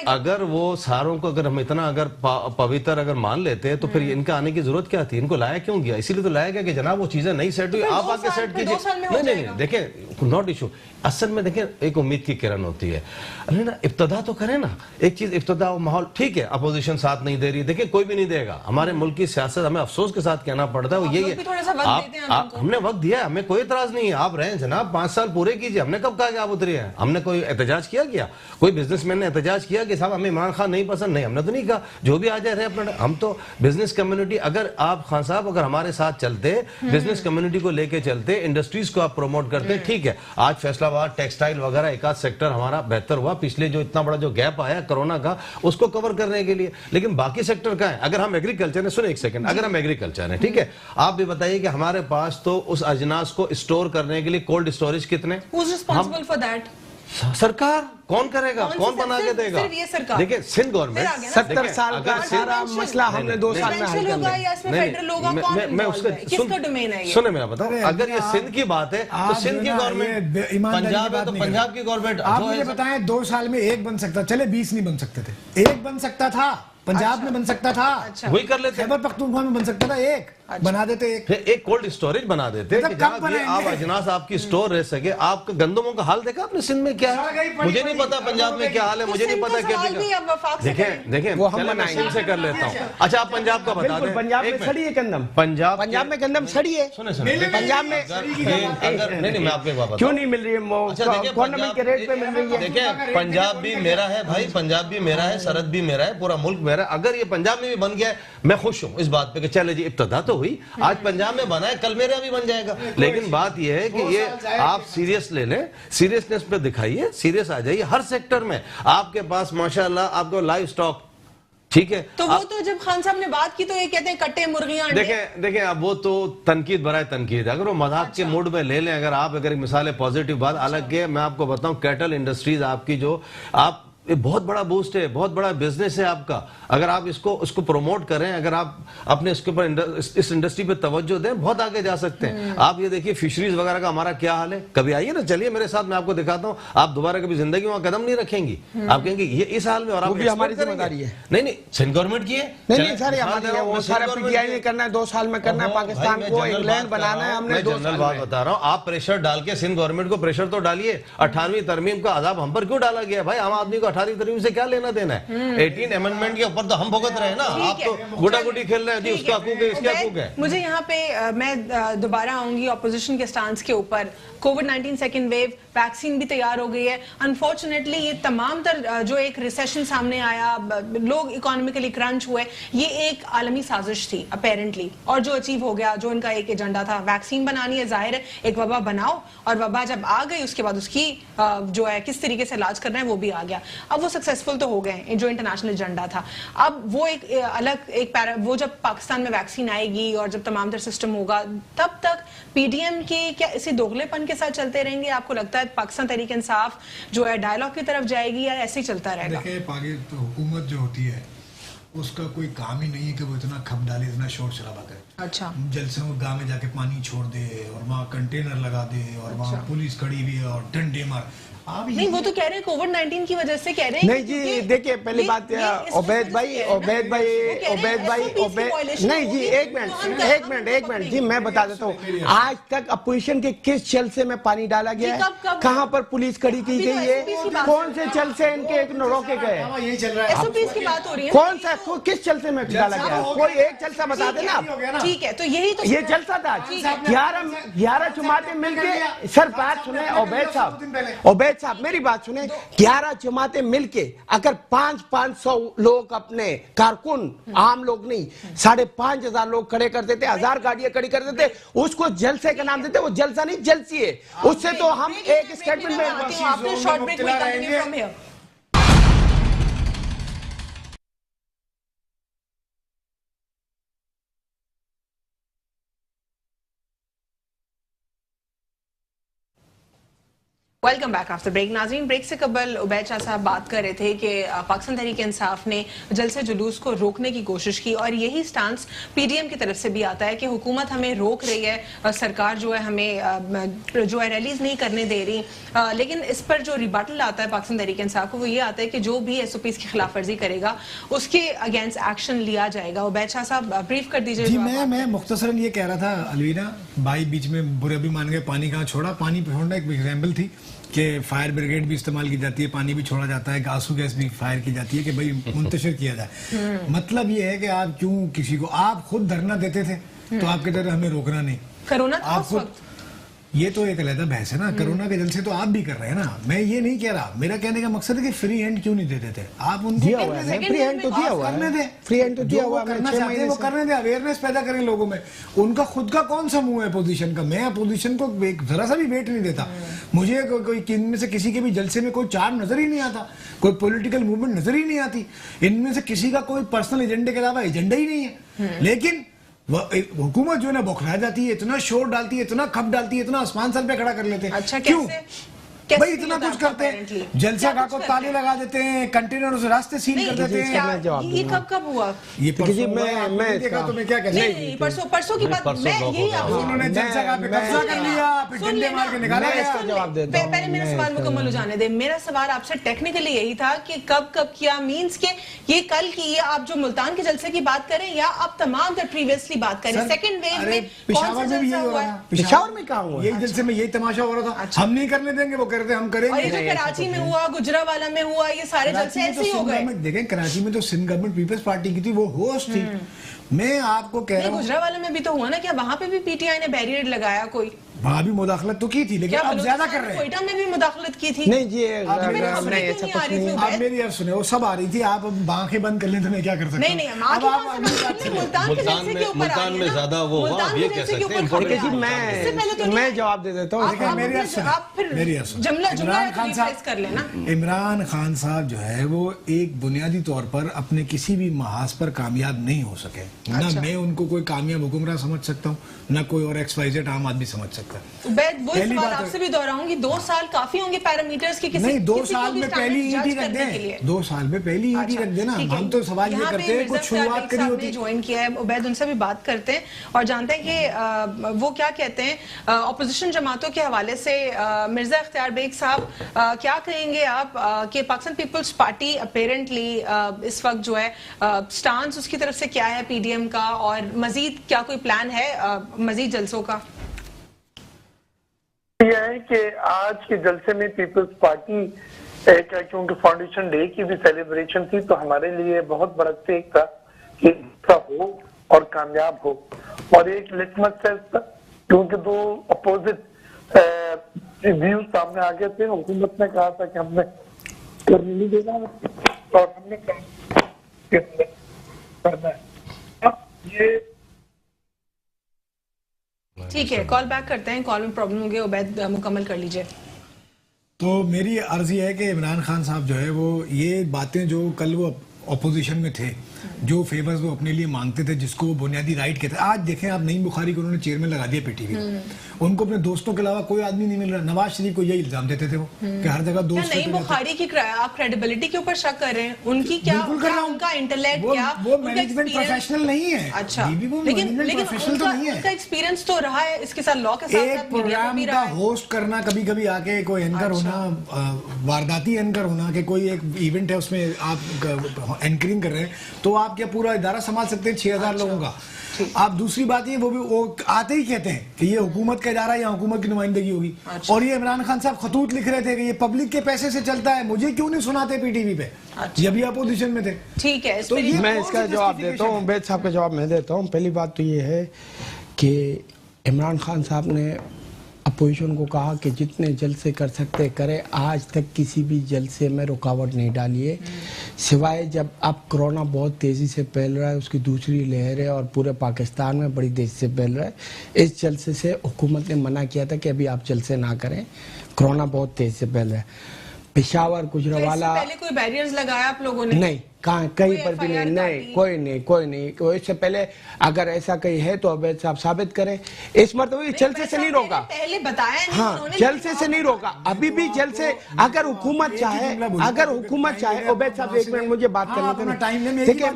अगर वो सारों को अगर हम इतना अगर पवित्र अगर मान लेते हैं तो फिर इनका आने की जरूरत क्या थी? इनको लाया क्यों गया? इसीलिए तो लाया गया कि जनाब वो चीजें नहीं सेट हुई, आप आके सेट कीजिए। नहीं, देखिए, नॉट इशू। असल में देखिए, एक उम्मीद की किरण होती है ना, इब्तदा तो करें ना। एक चीज इब्तदा माहौल ठीक है, अपोजिशन साथ नहीं दे रही, देखिए कोई भी नहीं देगा। हमारे मुल्क की सियासत, हमें अफसोस के साथ कहना पड़ता है, वो यही है। हमने वक्त दिया, हमें कोई एतराज नहीं है, आप रहें जनाब, 5 साल पूरे कीजिए। हमने कब कहा कि आप उतरे हैं? हमने कोई एहतजाज किया? कोई बिजनेसमैन ने एहतजाज किया कि साहब हमें इमरान खान नहीं पसंद? नहीं, हमने तो नहीं कहा, जो भी आ जाए रहे अपना। हम तो बिजनेस कम्युनिटी, अगर आप खान साहब अगर हमारे साथ चलते, बिजनेस कम्युनिटी को लेके चलते, इंडस्ट्रीज को आप प्रमोट करते, ठीक है। आज फैसलाबाद, टेक्सटाइल वगैरह एक आध सेक्टर हमारा बेहतर हुआ, पिछले जो इतना बड़ा जो गैप आया कोरोना का, उसको कवर करने के लिए। लेकिन बाकी सेक्टर का है। अगर हम एग्रीकल्चर है, सुने एक सेकंड, अगर हम एग्रीकल्चर है, ठीक है, आप भी बताइए कि हमारे पास तो उस अजनास को स्टोर करने के लिए कोल्ड स्टोरेज कितने? सरकार। कौन करेगा? कौन बना के देगा? देखिए, सिंध गवर्नमेंट 70 साल का सारा मसला हमने 2 साल में हल कर लिया। सुने, मेरा बताओ, अगर ये सिंध की बात है तो सिंध की गवर्नमेंट, पंजाब है तो पंजाब की गवर्नमेंट। आप मुझे बताएं, 2 साल में 1 बन सकता, चले 20 नहीं बन सकते थे, 1 बन सकता था। पंजाब में बन सकता था, वही कर लेते। खैबर पख्तूनख्वा में बन सकता था, 1 बना देते, एक कोल्ड स्टोरेज बना देते कि आप अजनास आपकी स्टोर रह सके। आपका गंदमों का हाल देखा आपने सिंध में क्या है? मुझे नहीं पता पंजाब में क्या हाल है, मुझे नहीं पता क्या। देखें, वो हम सिंध से कर लेता हूँ। अच्छा, आप पंजाब का बता दें। पंजाब में सड़ी है गंदम, पंजाब में गंदम सड़ी है। पंजाब में नहीं, मैं आपको एक बात क्यों नहीं मिल रही है? गवर्नमेंट के रेट पे मिल रही है। देखिए, पंजाब भी मेरा है भाई, पंजाब भी मेरा है, सरहद भी मेरा है, पूरा मुल्क मेरा। अगर ये पंजाब में भी बन गया है, मैं खुश हूं इस बात पे कि चले जी, इब्तिदा तो हुई, आज पंजाब में बना है, कल मेरे भी बन जाएगा। लेकिन बात ये है कि ये आप सीरियस ले लें, सीरियसनेस पे दिखाइए, सीरियस आ जाइए। हर सेक्टर में आपके पास माशाल्लाह आपको लाइव स्टॉक, ठीक है। तो वो तो जब खान साहब ने बात की तो ये कहते हैं कट्टे मुर्गियां। देखें, अब वो तो तनकीद बराए तनकीद, अगर वो मजाक के मूड में ले लें, अगर आप अगर मिसाल पॉजिटिव बात अलग है। मैं आपको बताऊं, कैटल इंडस्ट्रीज आपकी जो आप یہ بہت بڑا بوسٹ ہے, بہت بڑا بزنس ہے آپ کا. اگر آپ اس کو پروموٹ کریں, اگر آپ اپنے اس کے اوپر اس انڈسٹری پہ توجہ دیں, بہت آگے جا سکتے ہیں. آپ یہ دیکھیے فشریز وغیرہ کا ہمارا کیا حال ہے. کبھی آئیے نا, چلیے میرے ساتھ, میں آپ کو دکھاتا ہوں. آپ دوبارہ کبھی زندگی وہاں قدم نہیں رکھیں گی. آپ کہیں گے یہ اس حال میں, اور آپ ہماری ذمہ داری ہے. نہیں سینٹ گورنمنٹ کی ہے, نہیں سارے ہماری ہے, وہ سارا پی ٹی آئی نے کرنا ہے, 2 سال میں کرنا ہے, پاکستان کو انگلینڈ بنانا ہے. ہم نے 2 سال بات بتا رہا ہوں. آپ پریشر ڈال کے سندھ گورنمنٹ کو پریشر تو ڈالیے. 18ویں ترمیم کا عذاب ہم پر کیوں ڈالا گیا بھائی؟ عام آدمی کو 18ویں ترمیم سے کیا لینا دینا ہے؟ 18 امینڈمنٹ کے اوپر تو ہم بھگت رہے ہیں نا. آپ تو گڈا گڈی کھیل رہے ہیں, اس کا حقوق ہے, اس کا حقوق ہے. مجھے یہاں پہ میں دوبارہ آؤں گی اپوزیشن کے سٹانس کے اوپر. کووڈ-19 سیکنڈ ویو, ویکسین بھی تیار ہو گئی ہے. انفارچونیٹلی یہ تمام تر جو ایک ریسیشن سامنے آیا, لوگ اکانومیکلی کرنچ ہوئے, یہ ایک عالمی سازش تھی اپیرنٹلی, اور جو اچیو ہو گیا, جو ان کا ایک ایجنڈا تھا, ویکسین بنانی ہے. ظاہر ہے ایک وبا بناؤ, اور وبا جب آ گئی اس کے بعد اس کی جو ہے کس طریقے سے علاج کرنا ہے وہ بھی آ گیا. اب وہ سکسیسفل تو ہو گئے, جو انٹرنیشنل ایجنڈا تھا. اب وہ ایک الگ ایک وہ جب پاکستان میں ویکسین آئے گی اور جب تمام تر سسٹم ہوگا, تب تک پی ڈی ایم کی کیا اسی دوغلے پن کے ساتھ چلتے رہیں گے؟ آپ کو لگتا ہے پاکستان تحریک انصاف جو ہے ڈائیلاگ کی طرف جائے گی یا ایسے ہی چلتا رہے گا؟ دیکھیں, حکومت جو ہوتی ہے اس کا کوئی کام ہی نہیں ہے کہ وہ اتنا کھپ ڈالے, اتنا شور شرابہ کرے. اچھا, جلسوں میں گاؤں میں جا کے پانی چھوڑ دے, اور وہاں کنٹینر لگا دے, اور وہاں پولیس کھڑی ہوئی ہے اور ڈنڈے مار. نہیں وہ تو کہہ رہے ہیں کووڈ-19 کی وجہ سے کہہ رہے ہیں. نہیں جی دیکھیے, پہلی بات عبید بھائی نہیں جی, ایک منٹ جی, میں بتا دیتا ہوں. آج تک اپوزیشن کے کس جلسے میں پانی ڈالا گیا ہے؟ کہاں پر پولیس کھڑی کی گئی ہے؟ کون سے جلسے ان کے روکے گئے؟ کون سا کس جلسے میں ڈالا گیا؟ کوئی ایک جلسہ بتا دینا. ٹھیک ہے, تو یہی تو یہ جلسہ تھا. 11 جماعتیں مل کے, سر بات سنیں عبید صاحب, میری بات سنیں. 11 جماعتیں مل کے اگر 500 لوگ اپنے کارکن, عام لوگ نہیں, 5,500 لوگ کھڑے کر دیتے, 1000 گاڑیاں کھڑی کر دیتے, اس کو جلسے کا نام دیتے. وہ جلسہ نہیں, جلسی ہے. اس سے تو ہم ایک اسٹیٹمنٹ میں ویلکم بیک آفٹر بریک. ناظرین, بریک سے قبل عبید شاہ صاحب بات کر رہے تھے کہ پاکستان تحریک انصاف نے جلسے جلوس کو روکنے کی کوشش کی, اور یہی سٹانس پی ڈی ایم کی طرف سے بھی آتا ہے کہ حکومت ہمیں روک رہی ہے, سرکار جو ہے ہمیں جو ہے ریلیز نہیں کرنے دے رہی. لیکن اس پر جو ریباٹل آتا ہے پاکستان تحریک انصاف کو, وہ یہ آتا ہے کہ جو بھی ایس او پیز کی خلاف ورزی کرے گا اس کے اگینسٹ ایکشن لیا جائے گا. عبید شاہ صاحب بریف کر دیجیے. جی میں مختصراً یہ کہہ رہا تھا, الوینا بھائی بیچ میں برے بھی مان گئے, پانی کہاں چھوڑا. پانی چھوڑنا ایک ایگزامپل تھی کہ فائر بریگیڈ بھی استعمال کی جاتی ہے, پانی بھی چھوڑا جاتا ہے, آنسو گیس بھی فائر کی جاتی ہے کہ بھائی منتشر کیا جائے. مطلب یہ ہے کہ آپ کیوں کسی کو, آپ خود دھرنا دیتے تھے تو آپ کہتے تھے ہمیں روکنا نہیں. کرونا آپ خود, یہ تو ایک علیحدہ بحث ہے نا. کرونا کے جلسے تو آپ بھی کر رہے ہیں نا, میں یہ نہیں کہہ رہا. میرا کہنے کا مقصد ہے کہ فری ہینڈ کیوں نہیں دیتے تھے آپ ان کو؟ فری ہینڈ تو دیا ہوا ہے, فری ہینڈ تو دیا ہوا ہے. کرنا چاہتے ہیں وہ کرنے دیں, اویئرنیس پیدا کریں لوگوں میں. ان کا خود کا کون سا منہ ہے اپوزیشن کا؟ میں اپوزیشن کو ذرا سا بھی ویٹ نہیں دیتا. مجھے کوئی ان میں سے کسی کے بھی جلسے میں کوئی چارم نظر ہی نہیں آتا, کوئی پولیٹیکل موومنٹ نظر ہی نہیں آتی. ان میں سے کسی کا کوئی پرسنل ایجنڈے کے علاوہ ایجنڈا ہی نہیں ہے. لیکن حکومت جو ہے نا بوکھلا جاتی ہے, اتنا شور ڈالتی ہے, اتنا کھپ ڈالتی ہے, اتنا آسمان سر پہ کھڑا کر لیتے ہیں. کیوں بھائی اتنا کچھ کرتے ہیں؟ جلسہ گاہ کو تالے لگا دیتے ہیں, کنٹینروں سے راستے سیل کر دیتے ہیں. یہ کب ہوا؟ یہ میں دیکھا تو میں کیا کہہ سکتا ہوں. پرسوں کی بات, میں یہی انہوں نے جلسہ گاہ پہ قبضہ کر لیا, پھر ڈنڈے مار کے نکالا گیا. پہلے میرا سوال مکمل ہو جانے دیں. میرا سوال آپ سے ٹیکنیکلی یہی تھا کہ کب کیا, مینس کہ یہ کل کی, یہ آپ جو ملتان کے جلسے کی بات کریں یا آپ تمام تر پریویسلی بات کریں؟ سیکنڈ ویو میں پشاور میں بھی یہی ہو رہا ہے. پشاور میں کہاں ہوا؟ یہی جلسے میں یہی تماشا ہو رہا تھا. ہم نہیں کرنے دیں گے, وہ کرتے ہم کریں گے. کراچی میں ہوا, گجرانوالہ میں ہوا, یہ سارے جلسے ایسے ہی ہو گئے. دیکھیں کراچی میں تو سندھ گورنمنٹ پیپلز پارٹی کی تھی, وہ ہوسٹ تھی. میں آپ کو کہہ رہا ہوں گجرانوالہ میں بھی تو ہوا نا, کیا وہاں پہ بھی پی ٹی آئی نے بیریئر لگایا کوئی؟ وہاں بھی مداخلت تو کی تھی, لیکن اب زیادہ کر رہے ہیں. کوئٹہ میں بھی مداخلت کی تھی. نہیں جی, آپ میری عرض سنیں, وہ سب آ رہی تھی. آپ آنکھیں بند کر لیں تو میں کیا کر سکتا ہوں. ملتان میں زیادہ وہ ہوا, یہ کہہ سکتے ہیں. میں جواب دے دیتا ہوں. میری عرض سنیں, عمران خان صاحب جو ہے وہ ایک بنیادی طور پر اپنے کسی بھی محاذ پر کامیاب نہیں ہو سکے. نہ میں ان کو کوئی کامیاب حکمراں سمجھ سکتا ہوں, نہ کوئی اور ایکس وائی زیڈ عام آدمی سمجھ سکتا है। वो सवाल आपसे भी दोहराऊंगी, 2 साल काफी होंगे पैरामीटर्स की? नहीं, 2 साल में पहली ईडी रख दें, 2 साल में पहली ईडी रख देना। हम तो सवाल ये करते हैं कुछ शुरुआत करी होती। ज्वाइन किया है उबैद, उनसे भी बात करते हैं और जानते हैं कि वो क्या कहते हैं अपोजिशन जमातों के हवाले से। मिर्जा इख्तियार बेग साहब, क्या कहेंगे आप कि पाकिस्तान पीपल्स पार्टी अपेरेंटली इस वक्त जो है स्टांस उसकी तरफ से क्या है पीडीएम का, और मजीद क्या कोई प्लान है मजीद जलसों का? यह है कि आज के जलसे में पीपल्स पार्टी एक, क्योंकि फाउंडेशन डे की भी सेलिब्रेशन थी, तो हमारे लिए बहुत बड़ा स्टेक था कि इसका हो और कामयाब हो, और एक लिटमस टेस्ट था क्योंकि 2 अपोजिट व्यूज सामने आ गए थे। हुकूमत ने कहा था कि हमने करने नहीं देना और हमने करना है। अब ये ठीक है, कॉल बैक करते हैं, कॉल में प्रॉब्लम हो गई, उबैद मुकम्मल कर लीजिए। तो मेरी अर्ज ये है कि इमरान खान साहब जो है वो ये बातें जो कल वो अपोजिशन में थे, जो फेवर्स वो अपने लिए मांगते थे, जिसको वो बुनियादी राइट कहते हैं, आज देखें आप नईम बुखारी को उन्होंने चेयरमैन लगा दिया पीटीवी। उनको अपने दोस्तों के अलावा कोई आदमी नहीं मिल रहा। नवाज शरीफ को यही इल्जाम देते थे वो कि हर जगह दोस्त। नईम बुखारी की आप क्रेडिबिलिटी के ऊपर शक कर रहे हैं? उनकी क्या, उनका इंटेलेक्ट, क्या वो मैनेजमेंट प्रोफेशनल नहीं है? अच्छा, लेकिन प्रोफेशनल तो नहीं है। उनका एक्सपीरियंस तो रहा है इसके साथ, लॉ के साथ एक प्रोग्राम का होस्ट करना, कभी कभी आके कोई एंकर होना, वारदाती एंकर होना, कि कोई एक इवेंट है उसमें आप एंकरिंग कर रहे हैं, तो आप क्या पूरा इदारा संभाल सकते हैं 6000 लोगों का? आप दूसरी बात ये वो आते ही कहते हैं कि ये हुकूमत का इदारा या हुकूमत की नुमाइंदगी होगी। और ये इमरान खान साहब खतूत लिख रहे थे कि ये पब्लिक के पैसे से चलता है, मुझे क्यों नहीं सुनाते पीटीवी पे जब भी अपोजिशन में थे? ठीक है, तो मैं इसका जवाब देता हूँ, उबैद साहब का जवाब मैं देता हूँ। पहली बात तो ये है कि इमरान खान साहब ने अपोजिशन को कहा कि जितने जलसे कर सकते करें। आज तक किसी भी जलसे में रुकावट नहीं डाली है, सिवाय जब अब कोरोना बहुत तेज़ी से फैल रहा है, उसकी दूसरी लहर है और पूरे पाकिस्तान में बड़ी तेज़ी से फैल रहा है। इस जलसे से हुकूमत ने मना किया था कि अभी आप जलसे ना करें, कोरोना बहुत तेज़ी से फैल रहा है। पेशावर, गुजरावाला, पहले कोई बैरियर्स लगाया आप लोगों ने? नहीं, कहीं पर भी नहीं, कोई नहीं। इससे पहले अगर ऐसा कहीं है तो उबैद साहब साबित करें। इस मरतबे जलसे से नहीं रोका, पहले बताया नहीं। हाँ, जलसे से नहीं रोका, अभी भी जलसे। अगर हुकूमत चाहे उबैद साहब एक मिनट मुझे बात करने दें। देखिए,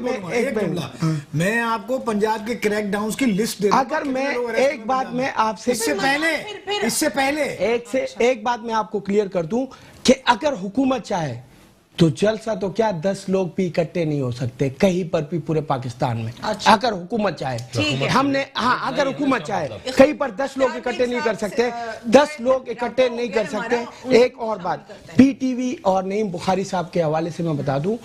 मैं आपको पंजाब के क्रैक डाउन की लिस्ट दे, अगर मैं एक बात मैं आपसे इससे पहले एक बात मैं आपको क्लियर कर दूं कि अगर हुकूमत चाहे तो जलसा तो क्या 10 लोग भी इकट्ठे नहीं हो सकते कहीं पर भी पूरे पाकिस्तान में। अच्छा। अगर हुकूमत चाहे, हमने अगर हुकूमत चाहे कहीं पर 10 लोग इकट्ठे नहीं कर सकते, 10 लोग इकट्ठे नहीं कर सकते। एक और बात, पीटीवी और नईम बुखारी साहब के हवाले से मैं बता दूं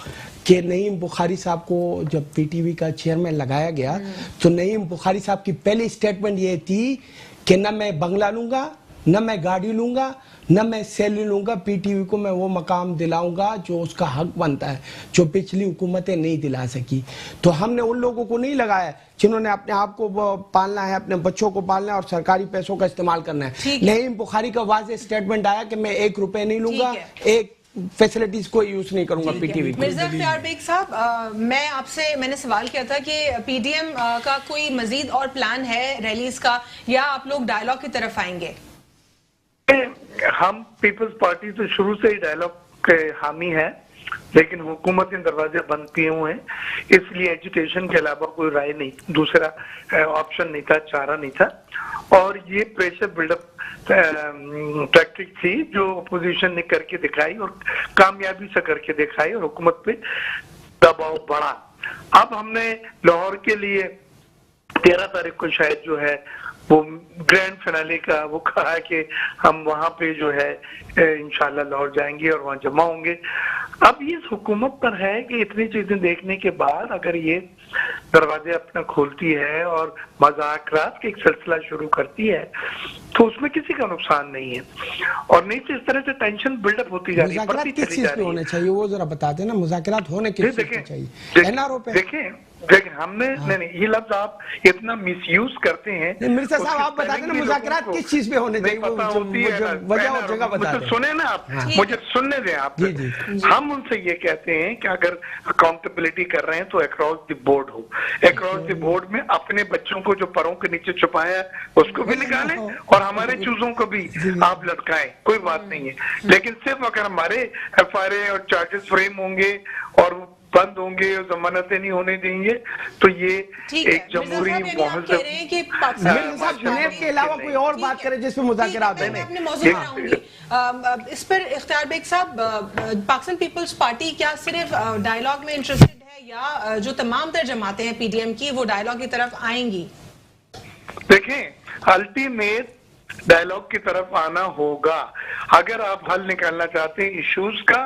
कि नईम बुखारी साहब को जब पीटीवी का चेयरमैन लगाया गया तो नईम बुखारी साहब की पहली स्टेटमेंट ये थी कि न मैं बंगला लूंगा, न मैं गाड़ी लूंगा, न मैं सैलरी लूंगा, पीटीवी को मैं वो मकाम दिलाऊंगा जो उसका हक बनता है, जो पिछली हुकूमतें नहीं दिला सकी। तो हमने उन लोगों को नहीं लगाया जिन्होंने अपने आप को पालना है, अपने बच्चों को पालना है और सरकारी पैसों का इस्तेमाल करना है। नईम बुखारी का वाज़ेह स्टेटमेंट आया कि मैं 1 रुपए नहीं लूंगा, एक फैसिलिटीज को यूज नहीं करूंगा पीटीवी। मिर्जा इख्तियार बेग साहब, मैंने सवाल किया था कि पीडीएम का कोई मजीद और प्लान है रैलीज का, या आप लोग डायलॉग की तरफ आएंगे? हम पीपल्स पार्टी तो शुरू से ही डायलॉग के हामी है, लेकिन हुकूमत ने दरवाजे बंद किए हुए हैं, इसलिए एजुटेशन के अलावा कोई राय नहीं, दूसरा ऑप्शन नहीं था, चारा नहीं था। और ये प्रेशर बिल्डअप टैक्टिक थी जो अपोजिशन ने करके दिखाई और कामयाबी से करके दिखाई और हुकूमत पे दबाव बढ़ा। अब हमने लाहौर के लिए 13 तारीख को शायद जो है वो ग्रैंड फिनाले का वो कहा कि हम वहां पे जो है इंशाल्लाह लाहौर जाएंगे और वहां जमा होंगे। अब ये हुकूमत पर है कि इतनी चीजें देखने के बाद अगर ये दरवाजे अपना खोलती है और मज़ाकरात का एक सिलसिला शुरू करती है तो उसमें किसी का नुकसान नहीं है, और नहीं तो इस तरह से टेंशन बिल्डअप होती जा रही है, बढ़ती चली जा रही है। होने चाहिए वो जरा बताते ना, मुज़ाकरात होने किस चीज़ पे चाहिए? एनआरओ पे। देखिए हमने नहीं ये लफ्ज आप इतना मिसयूज करते हैं। मिर्जा साहब आप बताते ना मुज़ाकरात किस चीज पे होने चाहिए, वजह और जगह बताते। सुने ना आप, मुझे सुनने दें आप। हम उनसे ये कहते हैं कि अगर अकाउंटेबिलिटी कर रहे हैं तो अक्रॉस द बोर्ड हो, अक्रॉस द बोर्ड में अपने बच्चों को जो परों के नीचे छुपाया उसको भी निकालें और हमारे चूजों को भी आप लटकाएं, कोई बात नहीं है, लेकिन सिर्फ अगर हमारे FIR और चार्जेस फ्रेम होंगे और बंद होंगे और जमानतें नहीं होने देंगे तो ये एक जमहूरी माहौल से के अलावा कोई और बात करें जिसमें मुज़ाकरात मैं अपने मौजूद में आऊंगी इस पर। इख्तियार बेग साहब, पाकिस्तान पीपल्स पार्टी क्या सिर्फ डायलॉग में इंटरेस्टेड है या जो तमाम तर जमातें हैं PDM की वो डायलॉग की तरफ आएंगी? देखें, अल्टीमेट डायलॉग की तरफ आना होगा अगर आप हल निकालना चाहते हैं इश्यूज का,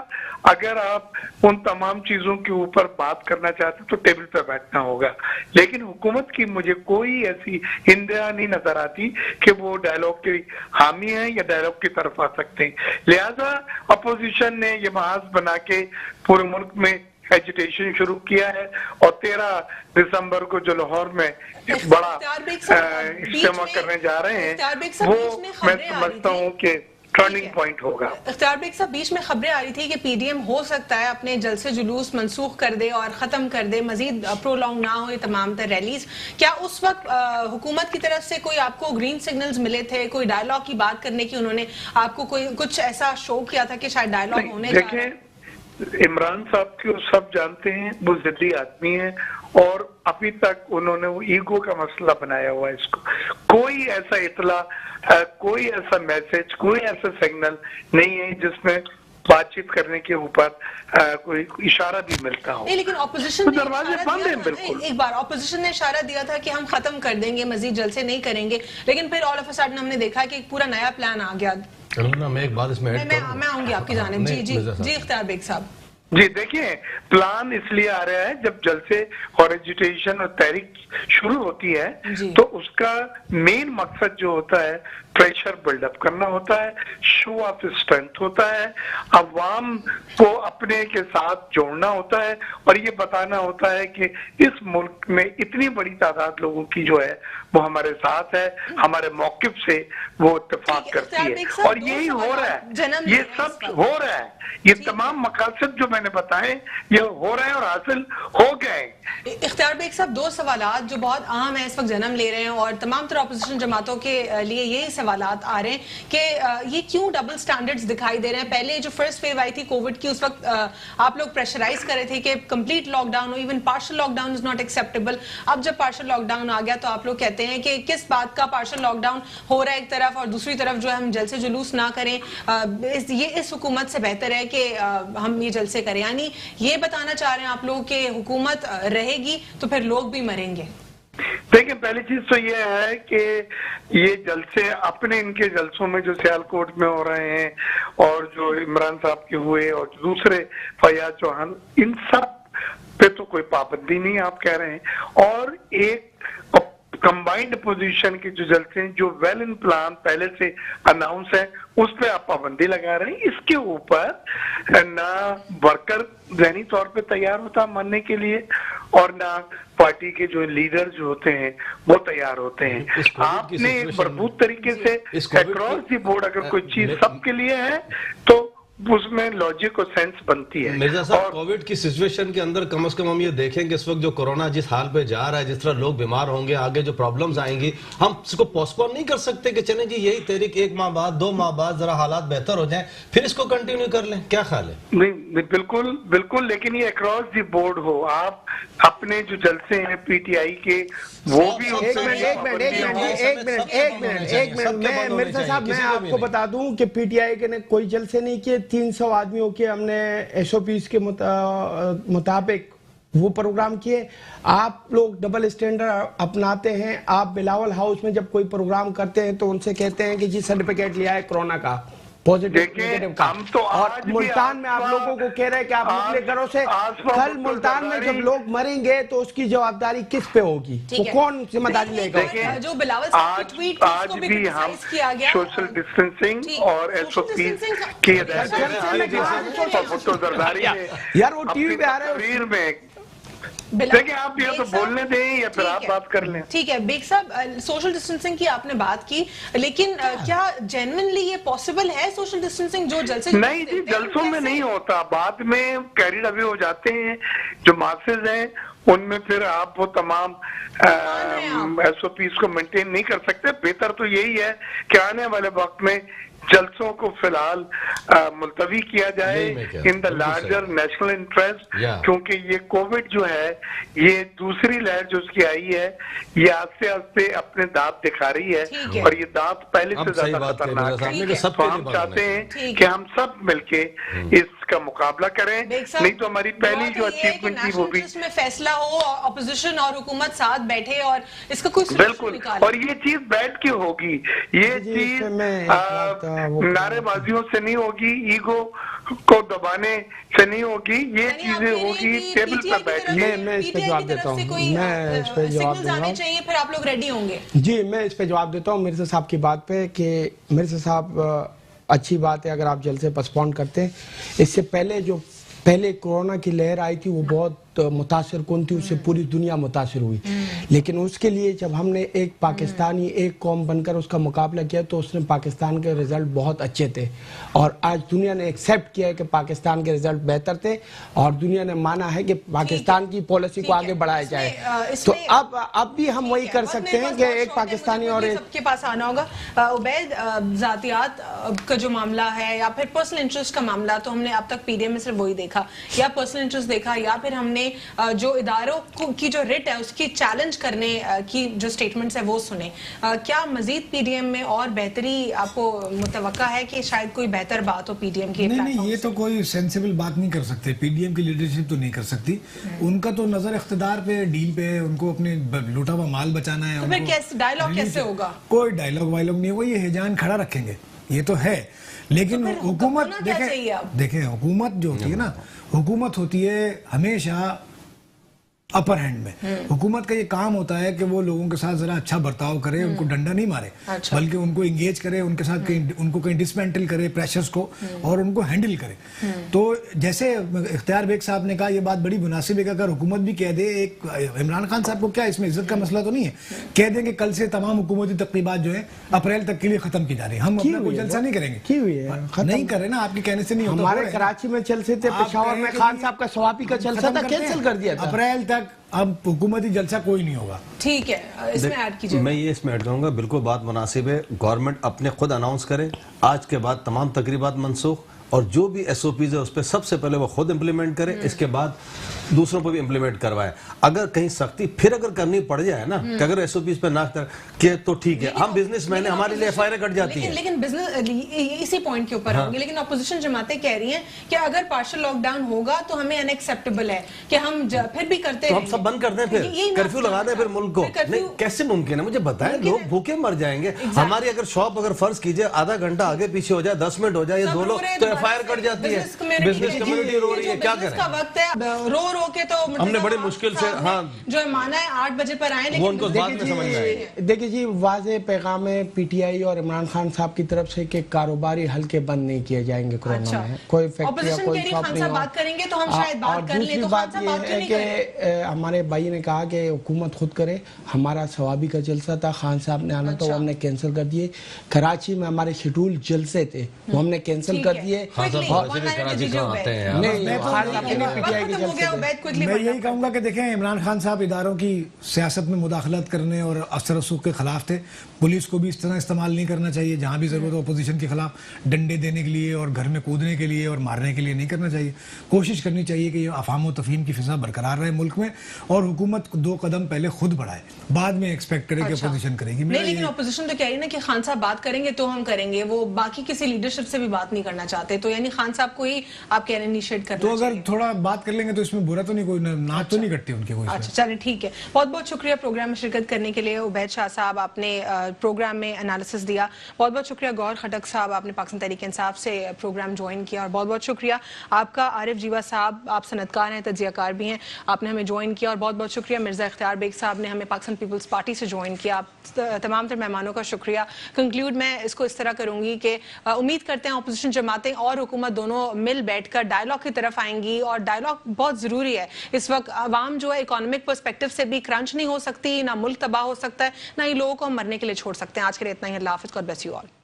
अगर आप उन तमाम चीजों के ऊपर बात करना चाहते हैं तो टेबल पे बैठना होगा। लेकिन हुकूमत की मुझे कोई ऐसी इंदिया नहीं नजर आती कि वो डायलॉग की हामी है या डायलॉग की तरफ आ सकते हैं। लिहाजा अपोजिशन ने ये महाज बना के पूरे मुल्क में एजिटेशन शुरू किया है और 13 दिसंबर को जो लाहौर में एक बड़ा इज्तिमा करने जा रहे हैं वो मैं समझता हूँ कि टर्निंग पॉइंट होगा। इख्तियार बेग साहब, बीच में खबरें आ रही थी कि PDM हो सकता है अपने जलसे जुलूस मंसूख कर दे और खत्म कर दे, मजीद प्रोलॉन्ग ना हो ये तमाम तर रैलीज। क्या उस वक्त हुकूमत की तरफ से कोई आपको ग्रीन सिग्नल्स मिले थे, कोई डायलॉग की बात करने की उन्होंने आपको कोई कुछ ऐसा शो किया था कि शायद डायलॉग होने जा रहा है? इमरान साहब को सब जानते हैं, वो जिद्दी आदमी है और अभी तक उन्होंने वो ईगो का मसला बनाया हुआ है इसको। कोई ऐसा इतला, कोई ऐसा मैसेज, कोई ऐसा सिग्नल नहीं है जिसमें बातचीत करने के ऊपर कोई इशारा भी मिलता हो। लेकिन ऑपोजिशन तो दरवाजे बंद हैं बिल्कुल। एक बार ऑपोजिशन ने इशारा दिया था कि हम खत्म कर देंगे, मजीद जलसे नहीं करेंगे, लेकिन फिर ऑल ऑफ अ सडन हमने देखा कि एक पूरा नया प्लान आ गया। मैं एक बात इसमें मैं आऊंगी आपकी जानिब। जी इख्तियार बेग साहब। जी देखिए, प्लान इसलिए आ रहा है जब जलसे और एजिटेशन और तहरीक शुरू होती है तो उसका मेन मकसद जो होता है प्रेशर बिल्डअप करना होता है, शो ऑफ स्ट्रेंथ होता है, अवाम को अपने के साथ जोड़ना होता है और ये बताना होता है कि इस मुल्क में इतनी बड़ी तादाद लोगों की जो है वो हमारे साथ है, हमारे मौकिफ से वो इत्तेफाक करती है और यही हो रहा है, ये सब हो रहा है, ये तमाम मकासद जो मैंने बताए ये हो रहे हैं और हासिल हो गए। इख्तियार बेग साहब, दो सवालात जो बहुत अहम है इस वक्त जन्म ले रहे हैं और तमाम तरह अपोजिशन जमातों के लिए यही सवालात आ रहे हैं कि ये क्यों डबल स्टैंडर्ड्स दिखाई दे रहे हैं। पहले जो फर्स्ट वेव आई थी कोविड की उस वक्त आप लोग प्रेशराइज कर रहे थे कि कंप्लीट लॉकडाउन हो, even partial lockdown is not acceptable. अब जब पार्शियल लॉकडाउन आ गया तो आप लोग कहते हैं कि किस बात का पार्शियल लॉकडाउन हो रहा है एक तरफ और दूसरी तरफ जो है हम जलसे जुलूस ना करें। ये इस हुकूमत से बेहतर है कि हम ये जलसे करें, यानी ये बताना चाह रहे हैं आप लोग कि हुकूमत रहेगी तो फिर लोग भी मरेंगे। देखिए, पहली चीज तो ये है कि ये जलसे अपने इनके जलसों में जो सियालकोट में हो रहे हैं और जो इमरान साहब के हुए और दूसरे फैयाज चौहान, इन सब पे तो कोई पाबंदी नहीं आप कह रहे हैं और एक कंबाइंड पोजीशन के जो जलसे हैं जो वेल इन प्लान पहले से अनाउंस है उस पे आप पाबंदी लगा रहे हैं। इसके ऊपर ना वर्कर ज़हनी तौर पे तैयार होता मानने के लिए और ना पार्टी के जो लीडर जो होते हैं वो तैयार होते हैं। आपने एक भरपूर तरीके से अक्रॉस दी बोर्ड अगर कोई चीज सबके लिए है तो उसमें लॉजिक और सेंस बनती है। मिर्जा साहब, कोविड की सिचुएशन के अंदर कम से कम हम ये देखेंगे इस वक्त जो कोरोना जिस हाल पे जा रहा है, जिस तरह लोग बीमार होंगे, आगे जो प्रॉब्लम्स आएंगी, हम इसको पोस्टपोन नहीं कर सकते कि चलें जी यही तहरीक 1 माह बाद 2 माह बाद जरा हालात बेहतर हो जाएं फिर इसको कंटिन्यू कर लें, क्या ख्याल है? नहीं, बिल्कुल बिल्कुल, लेकिन ये अक्रॉस दी बोर्ड हो। आप अपने जो जलसे हैं PTI के वो भी एक मिनट मिर्जा साहब, मैं आपको बता दूं कि PTI के ने कोई जलसे नहीं किए। 300 आदमियों के हमने SOPs के मुताबिक वो प्रोग्राम किए। आप लोग डबल स्टैंडर्ड अपनाते हैं। आप बिलावल हाउस में जब कोई प्रोग्राम करते हैं तो उनसे कहते हैं कि जी सर्टिफिकेट लिया है कोरोना का, पॉजिटिव नेगेटिव का, तो और मुल्तान में आप लोगों को कह रहे हैं कि आप निकले घरों से। कल मुल्तान में जब लोग मरेंगे तो उसकी जवाबदारी किस पे होगी, वो कौन जिम्मेदारी लेगा? जो बिलावल साहब की ट्वीट आज भी हम सोशल डिस्टेंसिंग और SOP की यार वो टीवी पे आ रहे हैं। देखिए, आप ये तो बोलने दें या फिर आप बात कर लें। ठीक है बेग साहब, सोशल डिस्टेंसिंग की आपने बात की, लेकिन क्या जेन्युइनली ये पॉसिबल है सोशल डिस्टेंसिंग जो जलसे? नहीं जी, जलसों में नहीं होता, बाद में कैरिड अवे हो जाते हैं। जो मासेज हैं ان میں پھر آپ وہ تمام SOPs کو مینٹین نہیں کر سکتے. بہتر تو یہی ہے کہ آنے والے وقت میں جلسوں کو فی الحال ملتوی کیا جائے ان دا لارجر نیشنل انٹرسٹ, کیونکہ یہ کووڈ جو ہے یہ دوسری لہر جو اس کی آئی ہے یہ آہستہ آہستہ اپنے دانت دکھا رہی ہے, اور یہ دانت پہلے سے زیادہ خطرناک ہے. تو ہم چاہتے ہیں کہ ہم سب مل کے اس کا مقابلہ کریں, نہیں تو ہماری پہلی جو اچیومنٹ تھی وہ بھی میں فیصلہ ہو, اپوزیشن اور حکومت ساتھ بیٹھے اور اس کا کوئی بالکل, اور یہ چیز بیٹھ کے ہوگی, یہ چیز نعرے بازیوں سے نہیں ہوگی, ایگو کو دبانے سے نہیں ہوگی, یہ چیزیں ہوگی ٹیبل پر بیٹھ کے. میں اس پہ جواب دیتا ہوں, میں اس پہ جواب دوں گا. چاہیے پھر آپ لوگ ریڈی ہوں گے. جی میں اس پہ جواب دیتا ہوں مرزا صاحب کی بات پہ کہ مرزا صاحب اچھی بات ہے اگر آپ جلسے پسپون کرتے ہیں. اس سے پہلے جو پہلے کورونا کی لہر آئی تھی وہ بہت متاثر کن تھی, اس سے پوری دنیا متاثر ہوئی, لیکن اس کے لیے جب ہم نے ایک پاکستانی ایک قوم بن کر اس کا مقابلہ کیا تو اس نے پاکستان کے رزلٹ بہت اچھے تھے, اور آج دنیا نے ایکسیپٹ کیا ہے کہ پاکستان کے رزلٹ بہتر تھے, اور دنیا نے مانا ہے کہ پاکستان کی پالیسی کو آگے بڑھایا جائے. تو اب بھی ہم وہی کر سکتے ہیں کہ ایک پاکستانی اور سب کے پاس آنا ہوگا. عبید, ذاتیات کا جو معاملہ ہے یا پھر پرسنل انٹرسٹ کا معاملہ, تو ہم نے اب تک PDM میں صرف وہی دیکھا, یا پرسنل انٹرسٹ دیکھا, یا پھر ہم نے جو اداروں کی جو ریٹ ہے اس کی چیلنج کرنے کی جو سٹیٹمنٹس ہے وہ سنے. کیا مزید PDM میں اور بہتری آپ کو متوقع ہے کہ شاید کوئی بہتر بات ہو PDM کی؟ نہیں, یہ تو کوئی سینسیبل بات نہیں کر سکتے, PDM کی لیڈرشپ تو نہیں کر سکتی. ان کا تو نظر اقتدار پہ, ڈیل پہ, ان کو اپنے لوٹا ہوا مال بچانا ہے. تو پھر ڈائیلاگ کیسے ہوگا؟ کوئی ڈائیلاگ وائلاگ نہیں ہوگا, یہ ہیجان کھڑا رکھیں گے, یہ تو ہے. لیکن حکومت دیکھیں حکومت جو ہوتی ہے نا, حکومت ہوتی ہے ہمیشہ اپر ہینڈ میں. حکومت کا یہ کام ہوتا ہے کہ وہ لوگوں کے ساتھ ذرا اچھا برتاؤ کرے, ان کو ڈنڈا نہیں مارے, بلکہ ان کو انگیج کرے, ان کے ساتھ ان کو کہیں ڈسمینٹل کرے پریشرز کو, اور ان کو ہینڈل کرے. تو جیسے اختیار بیگ صاحب نے کہا, یہ بات بڑی مناسب ہے کہ اگر حکومت بھی کہہ دے, ایک عمران خان صاحب کو کیا اس میں عزت کا مسئلہ تو نہیں ہے, کہہ دیں کہ کل سے تمام حکومتی تقریبات جو ہیں اپریل تک کے لیے ختم کی جا رہی ہیں, ہم اپنا کوئی جلسہ نہیں کریں گے. نہیں کر رہے نا, آپ کے کہنے سے نہیں ہوتا. ہمارے کراچی میں جلسے تھے, پشاور میں خان صاحب کا سواپی کا جلسہ تھا, کینسل کر دیا تھا. اپریل تک اب حکومتی جلسہ کوئی نہیں ہوگا. ٹھیک ہے, اس میں ایڈ کیجئے. میں یہ اس میں ایڈ کروں گا, بالکل بات مناسب ہے. گورنمنٹ اپنے خود اناؤنس کرے, آج کے بعد تمام تقریبات منسوخ, اور جو بھی SOPs ہے اس پہ سب سے پہلے وہ خود امپلیمنٹ کرے, اس کے بعد دوسروں پہ بھی امپلیمنٹ کروائے. اگر کہیں سختی پھر اگر کرنی پڑ جائے نا, کہ اگر SOPs پہ نہ کیے تو ٹھیک ہے, ہم بزنس مین ہیں, ہمارے لیے FIR کٹ جاتی ہیں. لیکن بزنس اسی پوائنٹ کے اوپر آؤں گے, لیکن اپوزیشن جماعتیں کہہ رہی ہیں کہ اگر پارشل لاک ڈاؤن ہوگا تو ہمیں انیکسیپٹیبل ہے کہ ہم پھر بھی کرتے ہیں, ہم سب بند کر دیں, پھر کرفیو لگا دیں پھر ملک کو. نہیں, کیسے ممکن ہے مجھے بتائیں, لوگ بھوکے مر جائیں گے. ہماری اگر شاپ اگر فرض کیجئے آدھا گھنٹہ آگے پیچھے ہو جائے, 10 منٹ ہو جائے, یہ 2 لوگ تو FIR کٹ جاتی ہے. بزنس کمیونٹی رو رہی ہے, کیا کریں. کا وقت ہے, رو کے تو ہم نے بڑی مشکل سے جو مانا ہے 8 بجے پر آئیں, لیکن دیکھیں جی واضح پیغام ہے PTI اور عمران خان صاحب کی طرف سے کہ کاروباری حلقے بند نہیں کیے جائیں گے کورونا میں, کوئی فیکٹری یا کوئی شاپ نہیں ہو. اور دوسری بات یہ ہے کہ ہمارے بھائی نے کہا کہ حکومت خود کرے. ہمارا ثوابی کا جلسہ تھا, خان صاحب نے آنا تھا, وہ ہم نے کینسل کر دیے. کراچی میں ہمارے شیڈول جلسے تھے, وہ ہم نے کینسل کر دیے. میں یہی کہوں گا کہ دیکھیں عمران خان صاحب اداروں کی سیاست میں مداخلت کرنے اور اثر رسوخ کے خلاف تھے. پولیس کو بھی اس طرح استعمال نہیں کرنا چاہیے, جہاں بھی ضرورت ہو اپوزیشن کے خلاف ڈنڈے دینے کے لیے اور گھر میں کودنے کے لیے اور مارنے کے لیے نہیں کرنا چاہیے. کوشش کرنی چاہیے کہ یہ افہام و تفہیم کی فضا برقرار رہے ملک میں, اور حکومت 2 قدم پہلے خود بڑھائے, بعد میں ایکسپیکٹ کرے کہ اپوزیشن کرے گی. نہیں, لیکن اپوزیشن تو کہہ رہی ہے نا کہ خان صاحب بات کریں گے تو ہم کریں گے, وہ باقی کسی لیڈرشپ سے بھی بات نہیں کرنا چاہتے, تو یعنی خان صاحب کو ہی آپ کہہ رہے ہیں انیشیٹ کرنا تو اگر تھوڑا بات کر لیں گے تو اس میں برا تو نہیں, کوئی ناک تو نہیں کٹتی ان کے کوئی. اچھا چلیں ٹھیک ہے, بہت بہت شکریہ پروگرام میں شرکت کرنے کے لیے. عبید شاہ صاحب آپ نے پروگرام میں انالیسس دیا, بہت بہت شکریہ. گور خٹک صاحب آپ نے پاکستان تحریک انصاف سے پروگرام جوائن کیا, اور بہت بہت شکریہ آپ کا عارف جیوا صاحب, آپ صنعت کار ہیں, تجزیہ کار بھی ہیں, آپ نے ہمیں جوائن کیا. اور بہت بہت شکریہ مرزا اختیار بیگ صاحب نے ہمیں پاکستان پیپلز پارٹی سے جوائن کیا. آپ تمام تر مہمانوں کا شکریہ. کنکلیوڈ میں اس کو اس طرح کروں گی کہ امید کرتے ہیں اپوزیشن جماعتیں اور حکومت دونوں مل بیٹھ کر ڈائیلاگ کی طرف آئیں گی, اور ڈائیلاگ بہت ضروری ہے اس وقت. عوام جو ہے اکانومک پرسپیکٹو سے بھی کرنچ نہیں ہو سکتی, نہ ملک تباہ ہو سکتا ہے, نہ ہی لوگوں کو ہم مرنے کے لیے چھوڑ سکتے ہیں. آج کے لیے اتنا ہی, اللہ حافظ, گاڈ بلیس یو آل.